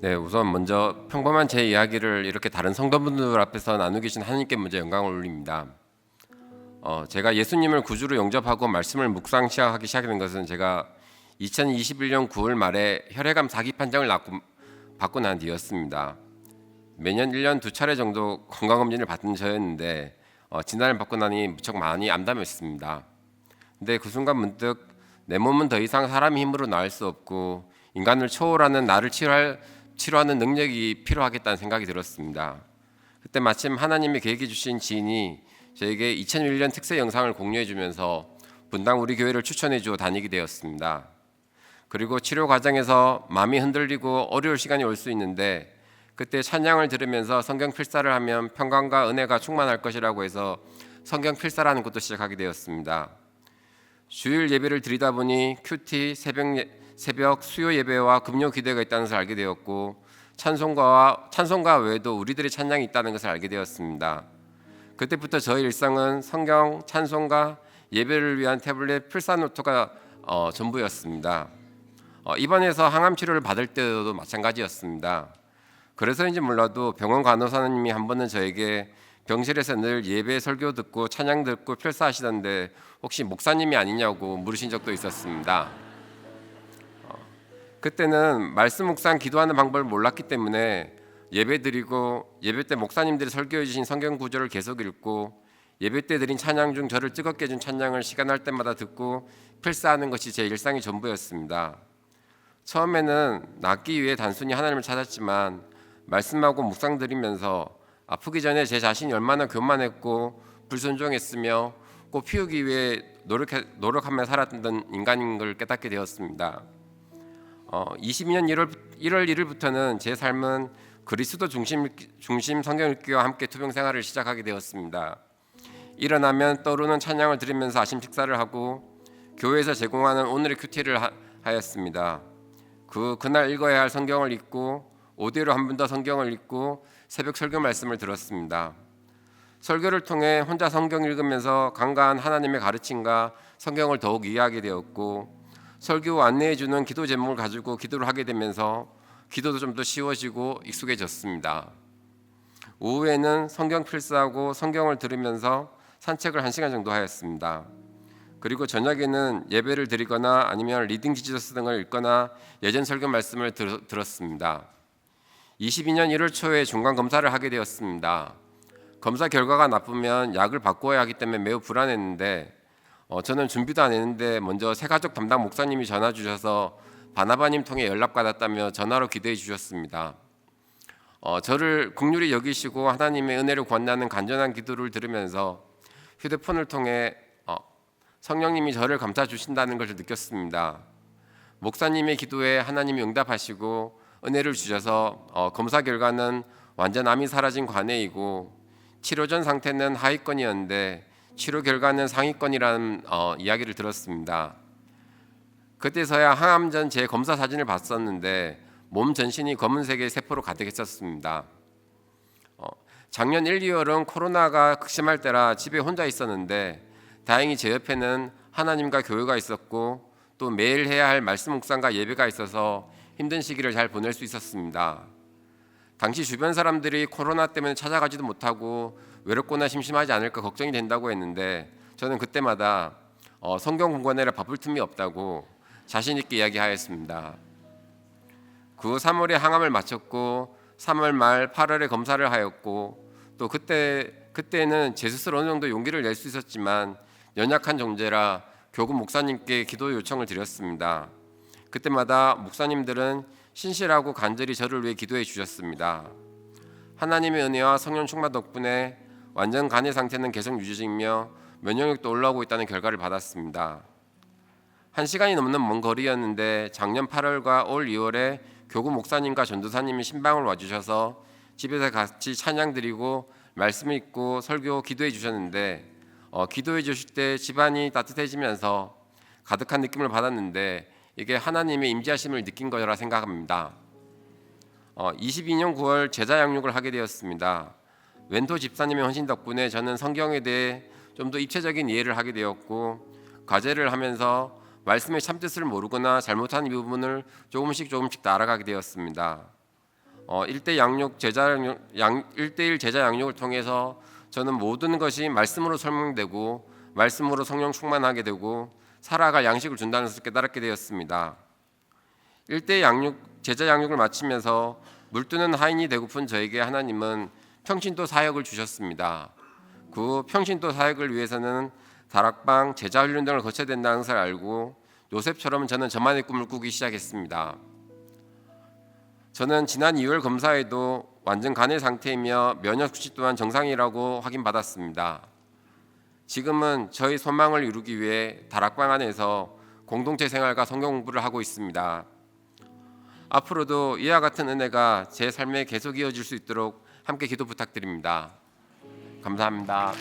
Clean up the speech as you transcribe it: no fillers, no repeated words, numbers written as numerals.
네, 우선 먼저 평범한 제 이야기를 이렇게 다른 성도분들 앞에서 나누고 계신 하나님께 먼저 영광을 올립니다. 제가 예수님을 구주로 영접하고 말씀을 묵상 시작하기 시작된 것은 제가 2021년 9월 말에 혈액암 4기 판정을 받고 난 뒤였습니다. 매년 1년 2차례 정도 건강검진을 받은 저였는데 진단을 받고 나니 무척 많이 암담했습니다. 근데 그 순간 문득 내 몸은 더 이상 사람의 힘으로 나을 수 없고 인간을 초월하는 나를 치료하는 능력이 필요하겠다는 생각이 들었습니다. 그때 마침 하나님이 계획해 주신 지인이 저에게 2001년 특세 영상을 공유해 주면서 분당 우리 교회를 추천해 주어 다니게 되었습니다. 그리고 치료 과정에서 마음이 흔들리고 어려울 시간이 올 수 있는데 그때 찬양을 들으면서 성경 필사를 하면 평강과 은혜가 충만할 것이라고 해서 성경 필사라는 것도 시작하게 되었습니다. 주일 예배를 드리다 보니 큐티, 새벽 수요 예배와 금요 기도가 있다는 것을 알게 되었고 찬송가 외에도 우리들의 찬양이 있다는 것을 알게 되었습니다. 그때부터 저의 일상은 성경, 찬송가, 예배를 위한 태블릿 필사노트가 전부였습니다. 입원해서 항암 치료를 받을 때도 마찬가지였습니다. 그래서인지 몰라도 병원 간호사님이 한 번은 저에게 병실에서 늘 예배 설교 듣고 찬양 듣고 필사하시던데 혹시 목사님이 아니냐고 물으신 적도 있었습니다. 그때는 말씀 묵상 기도하는 방법을 몰랐기 때문에 예배 드리고 예배 때 목사님들이 설교해 주신 성경 구절을 계속 읽고 예배 때 드린 찬양 중 저를 뜨겁게 해준 찬양을 시간 날 때마다 듣고 필사하는 것이 제 일상의 전부였습니다. 처음에는 낫기 위해 단순히 하나님을 찾았지만 말씀하고 묵상 드리면서 아프기 전에 제 자신이 얼마나 교만했고 불순종했으며 꽃 피우기 위해 노력하며 살았던 인간인 걸 깨닫게 되었습니다. 22년 1월 1일부터는 제 삶은 그리스도 중심 성경 읽기와 함께 투병 생활을 시작하게 되었습니다. 일어나면 떠오르는 찬양을 들으면서 아침 식사를 하고 교회에서 제공하는 오늘의 큐티를 하였습니다. 그날 읽어야 할 성경을 읽고 오디오로 한 번 더 성경을 읽고 새벽 설교 말씀을 들었습니다. 설교를 통해 혼자 성경 읽으면서 간과한 하나님의 가르침과 성경을 더욱 이해하게 되었고 설교 안내해 주는 기도 제목을 가지고 기도를 하게 되면서 기도도 좀 더 쉬워지고 익숙해졌습니다. 오후에는 성경 필사하고 성경을 들으면서 산책을 1시간 정도 하였습니다. 그리고 저녁에는 예배를 드리거나 아니면 리딩 지저스 등을 읽거나 예전 설교 말씀을 들었습니다. 22년 1월 초에 중간 검사를 하게 되었습니다. 검사 결과가 나쁘면 약을 바꿔야 하기 때문에 매우 불안했는데 저는 준비도 안 했는데 먼저 새가족 담당 목사님이 전화 주셔서 바나바님 통해 연락받았다며 전화로 기도해 주셨습니다. 저를 긍휼히 여기시고 하나님의 은혜를 구한다는 간절한 기도를 들으면서 휴대폰을 통해 성령님이 저를 감싸 주신다는 것을 느꼈습니다. 목사님의 기도에 하나님이 응답하시고 은혜를 주셔서 검사 결과는 완전 암이 사라진 관해이고 치료 전 상태는 하위권이었는데 치료 결과는 상위권이라는 이야기를 들었습니다. 그때서야 항암 전 제 검사 사진을 봤었는데 몸 전신이 검은색의 세포로 가득했었습니다. 작년 1, 2월은 코로나가 극심할 때라 집에 혼자 있었는데 다행히 제 옆에는 하나님과 교회가 있었고 또 매일 해야 할 말씀 묵상과 예배가 있어서 힘든 시기를 잘 보낼 수 있었습니다. 당시 주변 사람들이 코로나 때문에 찾아가지도 못하고 외롭거나 심심하지 않을까 걱정이 된다고 했는데 저는 그때마다 성경 공부하느라 바쁠 틈이 없다고 자신 있게 이야기하였습니다. 그 3월에 항암을 마쳤고 3월 말 8월에 검사를 하였고 또 그때는 제 스스로 어느 정도 용기를 낼 수 있었지만 연약한 존재라 교구 목사님께 기도 요청을 드렸습니다. 그때마다 목사님들은 신실하고 간절히 저를 위해 기도해 주셨습니다. 하나님의 은혜와 성령 충만 덕분에 완전 간의 상태는 계속 유지되며 면역력도 올라오고 있다는 결과를 받았습니다. 1시간이 넘는 먼 거리였는데 작년 8월과 올 2월에 교구 목사님과 전도사님이 신방을 와주셔서 집에서 같이 찬양 드리고 말씀 읽고 설교 기도해 주셨는데 기도해 주실 때 집안이 따뜻해지면서 가득한 느낌을 받았는데 이게 하나님의 임재하심을 느낀 거라 생각합니다. 22년 9월 제자 양육을 하게 되었습니다. 웬토 집사님의 헌신 덕분에 저는 성경에 대해 좀 더 입체적인 이해를 하게 되었고 과제를 하면서 말씀의 참뜻을 모르거나 잘못한 부분을 조금씩 다 알아가게 되었습니다. 1대 양육 제자 양 1대1 제자 양육을 통해서 저는 모든 것이 말씀으로 설명되고 말씀으로 성령 충만하게 되고 살아갈 양식을 준다는 것을 깨달았게 되었습니다. 1대 양육 제자 양육을 마치면서 물뜨는 하인이 되고픈 저에게 하나님은 평신도 사역을 주셨습니다. 그 평신도 사역을 위해서는 다락방 제자 훈련 등을 거쳐야 된다는 것을 알고 요셉처럼 저는 저만의 꿈을 꾸기 시작했습니다. 저는 지난 2월 검사에도 완전 간의 상태이며 면역 수치 또한 정상이라고 확인받았습니다. 지금은 저희 소망을 이루기 위해 다락방 안에서 공동체 생활과 성경 공부를 하고 있습니다. 앞으로도 이와 같은 은혜가 제 삶에 계속 이어질 수 있도록 함께 기도 부탁드립니다. 감사합니다.